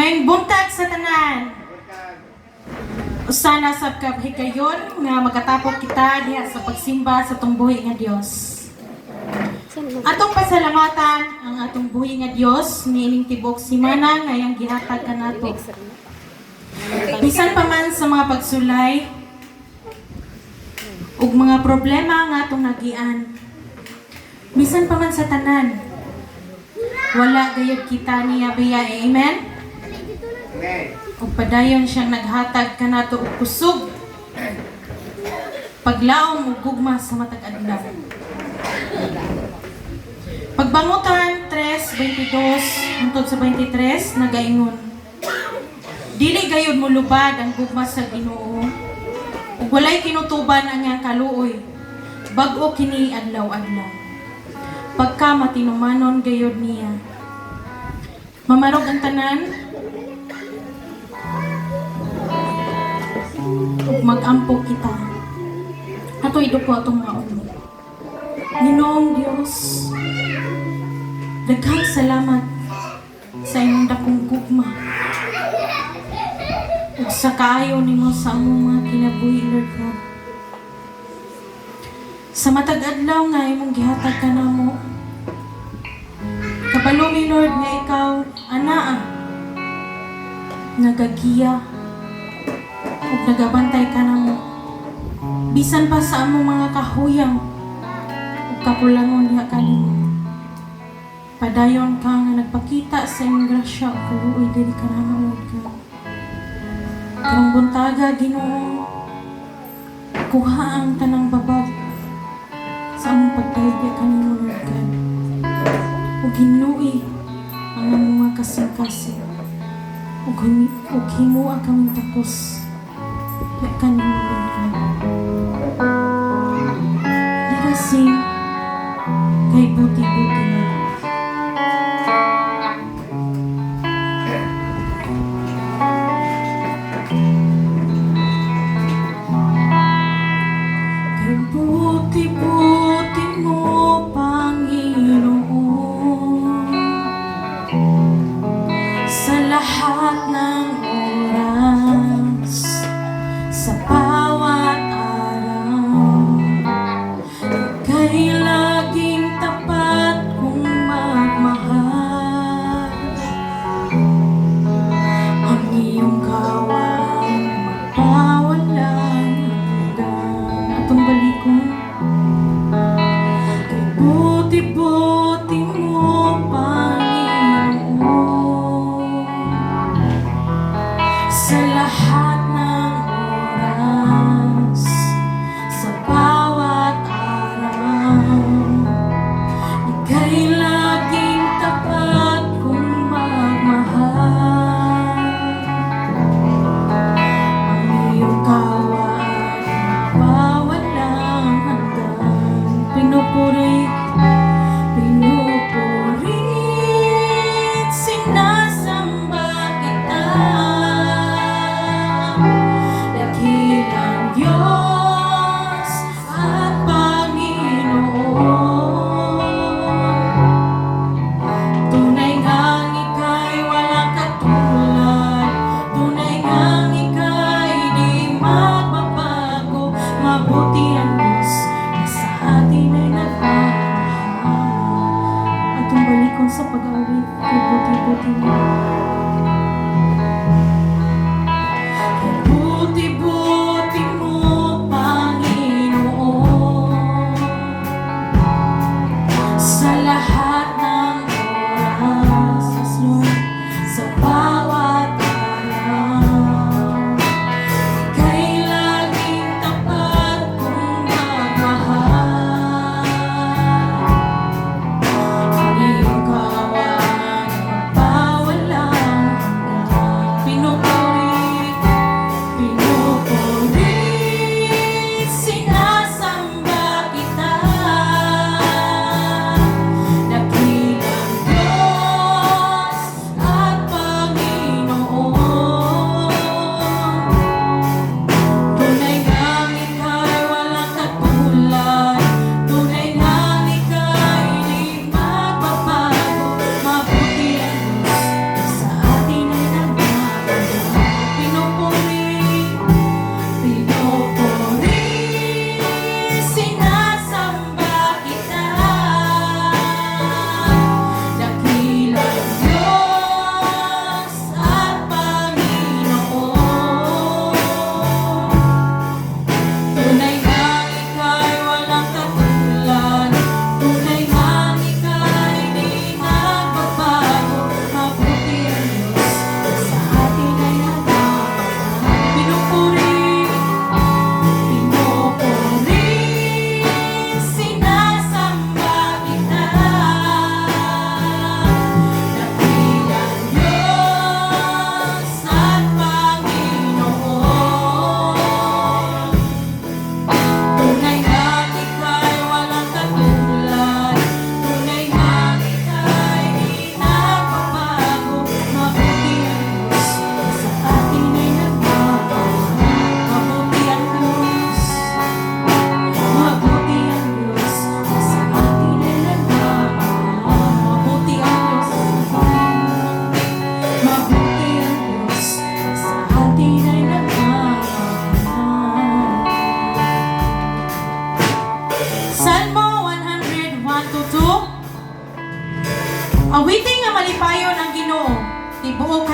May buntag sa tanan. Usa na sab ka higayon nga magatapok kita diha sa pagsimba sa atong buhi nga Dios. Atong pasalamatan ang atong buhi nga Dios niining tibok simana nga iyang gihatag kanato. Bisan pa man sa mga pagsulay ug mga problema nga atong nagian. Bisan pa man sa tanan. Wala gayud kita niya biya. Amen. Ug padayon siyang naghatag kanato og kusog. Paglaom ug gugma sa matag adlaw. Pagbangutan 3:22 hangtod sa 23 nagaingon. Dili gayud mo lubad ang gugma sa Ginoo. Ug walay kinutuban ang iyang kaluoy. Bag-o kini adlaw-adlaw. Pagka matinumanon gayud niya. Mamarog ang tanan. Ug mag-ampo kita. Ato iduko atong mauna. Ginoong Dios, daghang salamat sa imong dakong gugma. Ug sa kaayo nimo sa among mga kinabuhi, Lord God. Sa matag adlaw nga imong gihatag kanamo. Kabalo mi Lord nga ikaw anaa nagagiya ug nagabantay kanamo. Bisan pa sa among mga kahuyang ug kakulangon diha kanimo. Padayon ka nga nagpakita sa imong grasya ug kaluoy diri kanamo, Lord God. Karong buntaga Ginoo, kuha ang tanang babag sa among pagdayeg kanimo, Lord God. Ug hinluoy ang among mga kasing-kasing. Ug himuha kaming tapos kanimo, Lord God. Sing kay buti-buti na. Kay buti-buti mo, Panginoon, sa lahat ng oras, sa bawat ay laging tapat kong magmahal. Ang iyong kawan magpawalang hanggan. Atong balikon. Kay buti-buti mo, Panginoon, sa lahat ng oras, sa bawat ika'y laging tapat kong magmahal. Ang iyong kawan pawalang hanggan. Pinupurit, sinasamba kita.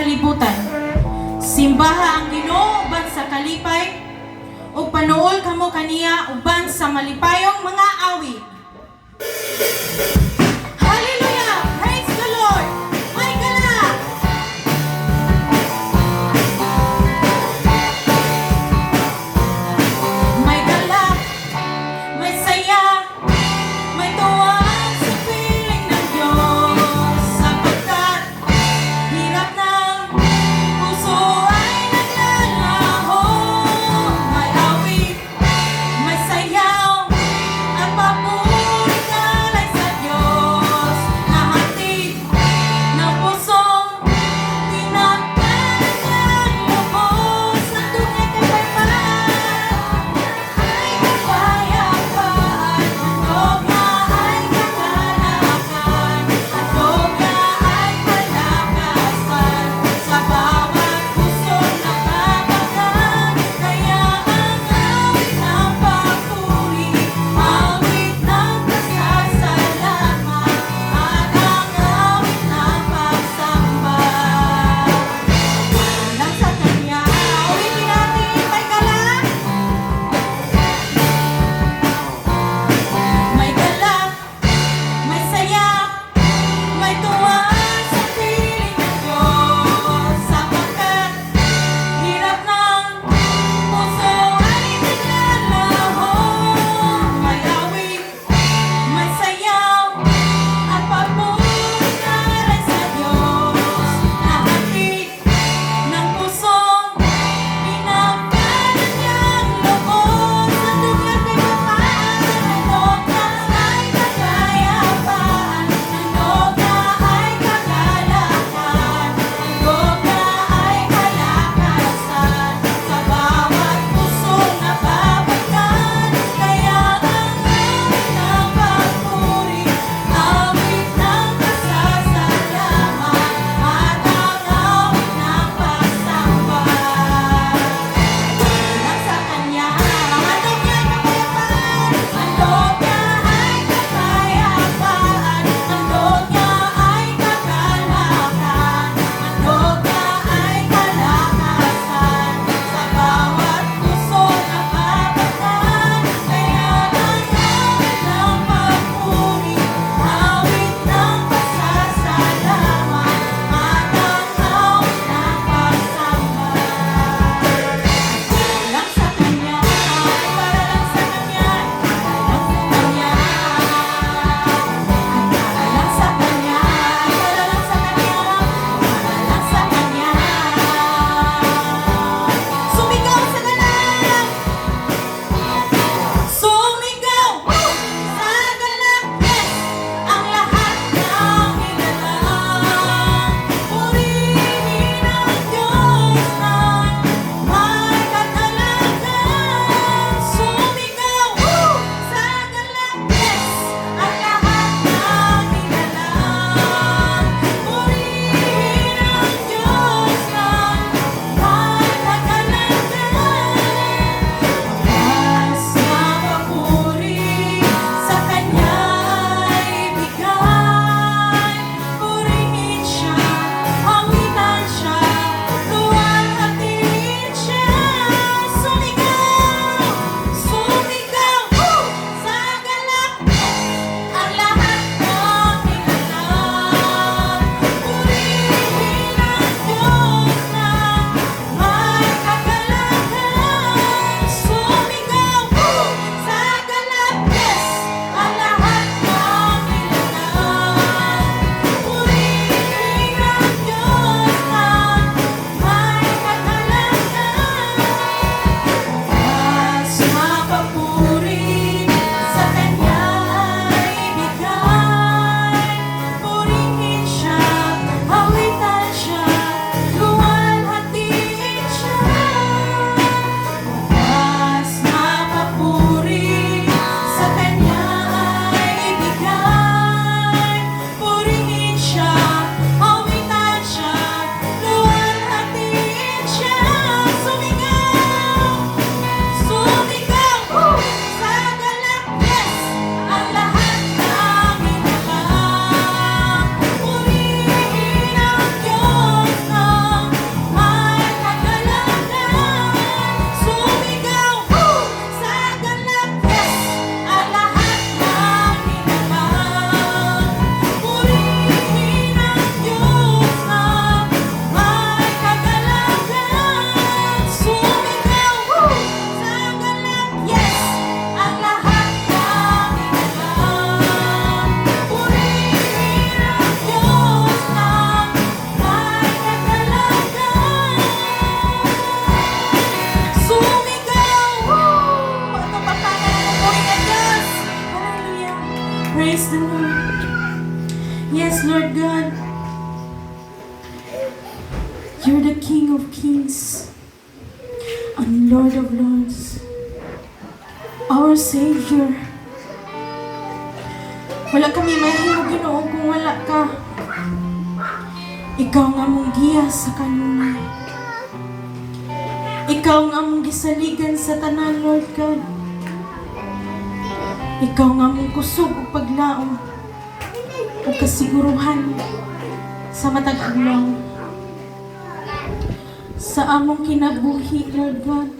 kalibutan. Simbaha ang Ginoo uban sa kalipay, ug panuol kamo kaniya uban sa malipayong mga awit. Hallelujah! Praise the Lord! May gala! May gala, may saya, may tuwa sa piling ng Diyos, sapagkat hirap ng puso ay naglalaho. May awit, may sayaw, at papuri Yes, Lord God. You're the King of Kings and Lord of Lords. Our Savior. Wala kami mahimo, Ginoo, kung wala ka. Ikaw nga mong giya sa kanunay. Ikaw nga mong gisaligan sa tanan, Lord God. Ikaw nga mong kusog o paglaom o kasiguruhan sa matag adlaw. Sa among kinabuhi, Lord God.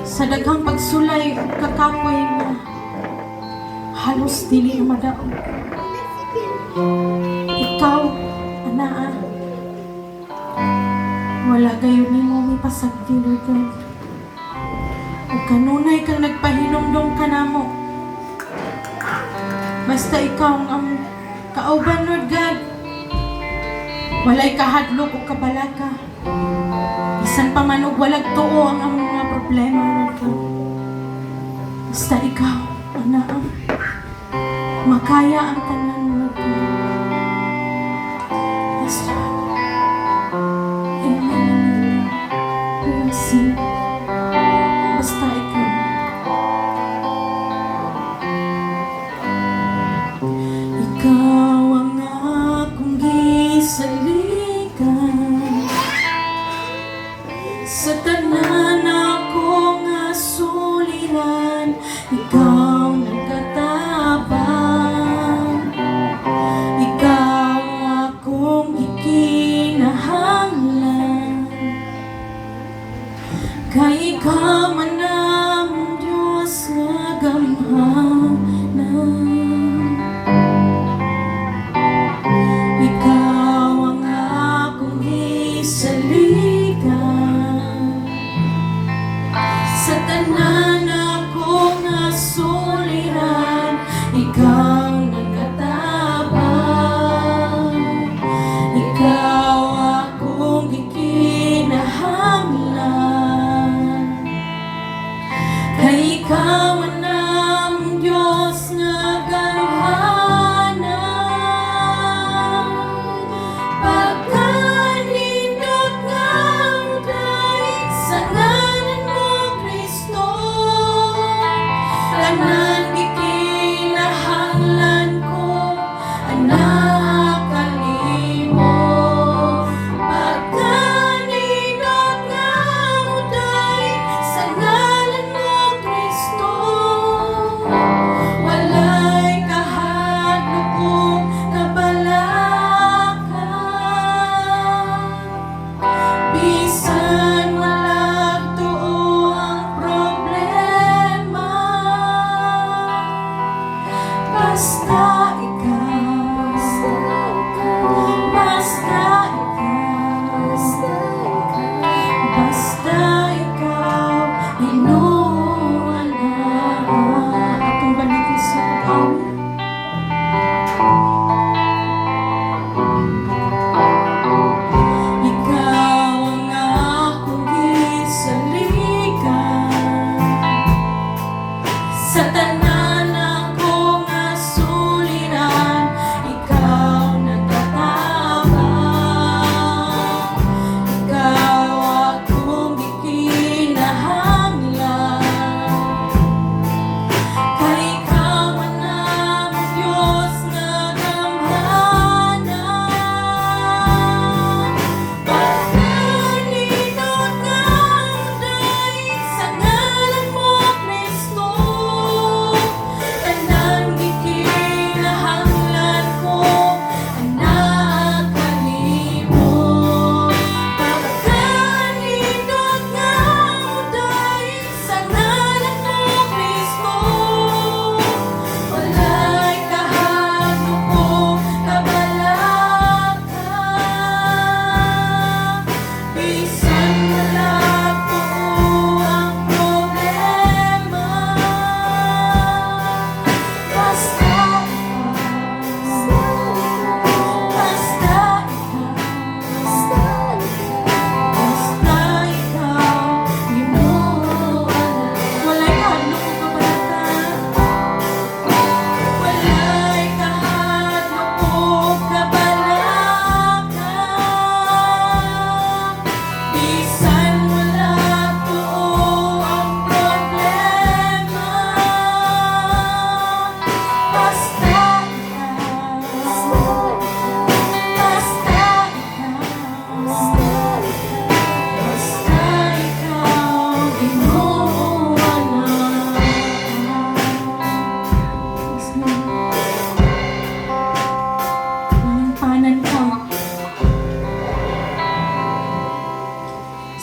Sa daghang pagsulay o kakapoy na halos dili na madaog. Ikaw, anaa, wala gayon nimo mipasagdi, Lord God. O kanunay kang nagpahinumdom ka namo. Basta ikaw ang kauban, Lord God. Walay kahadlok o kabalaka. Bisan pa man og walag tuo ang among mga problema, Lord God. Basta ikaw, anaa, makaya ang tanan, Lord God. Yes, Lord. Amen. Blessing. Basta ikaw. Ikaw ang akong gisaligan sa tanan akong suliran. Ikaw nagkatabang. Ikaw akong ikinahanglan. Kay ikaw man ang Diyos nga gamhanan. Ikaw ang akong gisaligan sa tanan akong suliran. Ikaw nagkatabang. Ikaw akong ikinahanglan. Kay ikaw man ang Diyos nga gamhanan. Pagkanindot nga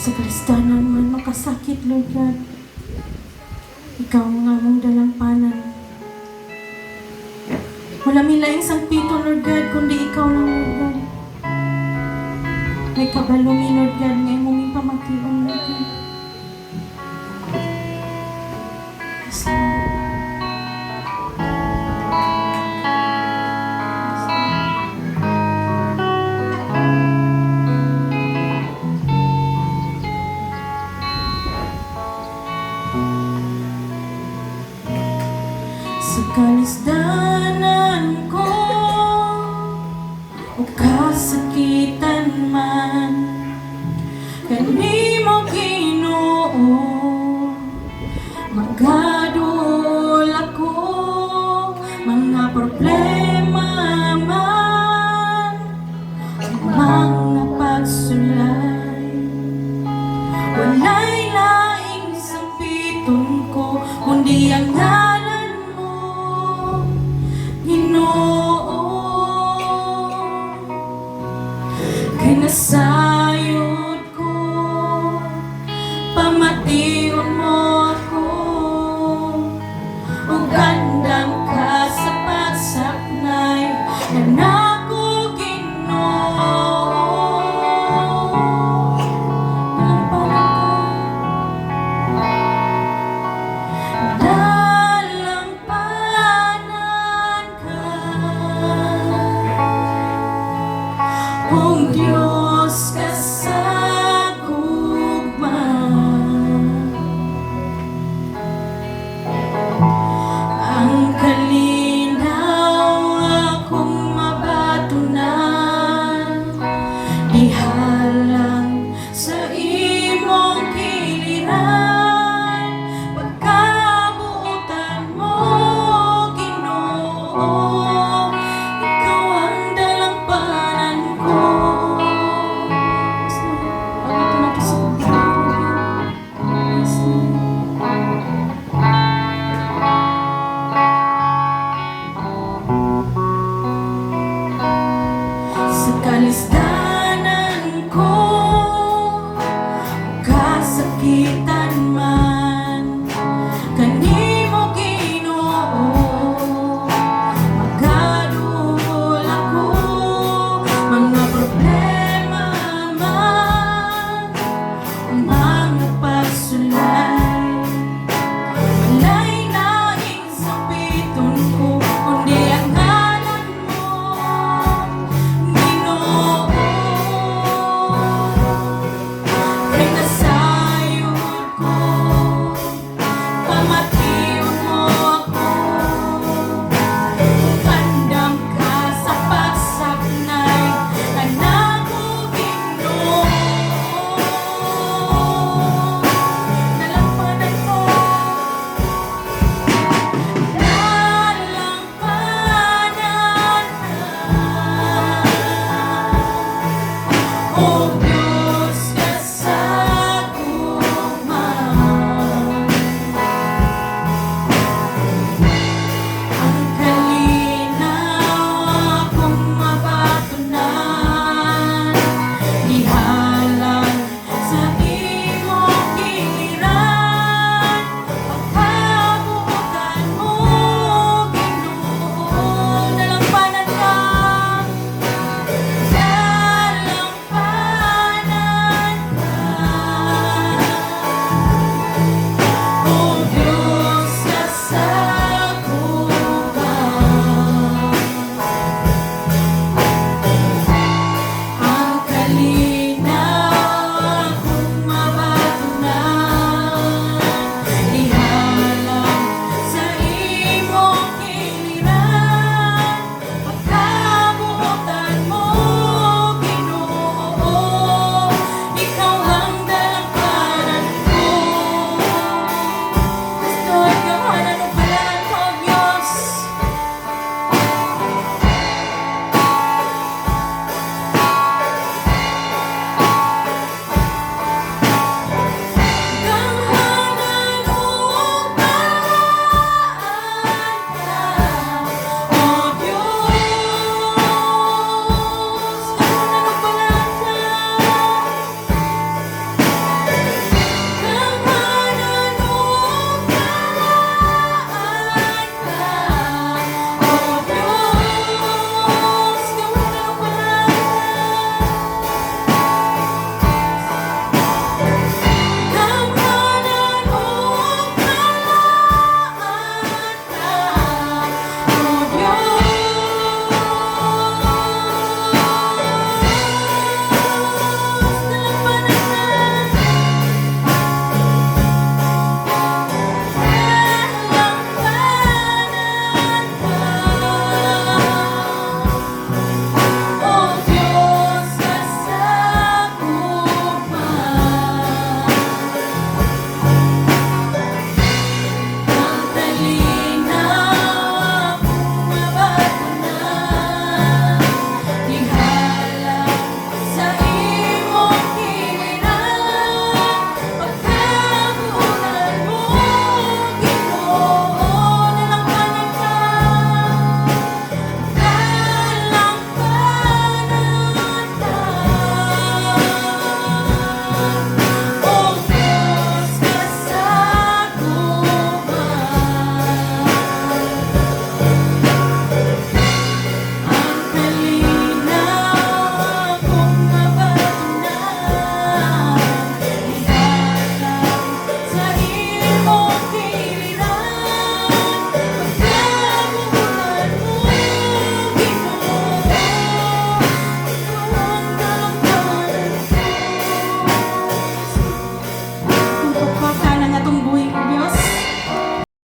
Sa kalistanan man makasakit, Lord God. Ikaw nga mong dalampanan. Wala milaing sangpito, Lord God, kundi ikaw lang, Lord God. May kabalumi, Lord God, ngay mong pamakiwan, Lord God. Yes, Lord. Sa kalisdanan ko o kasakitan man, kanimo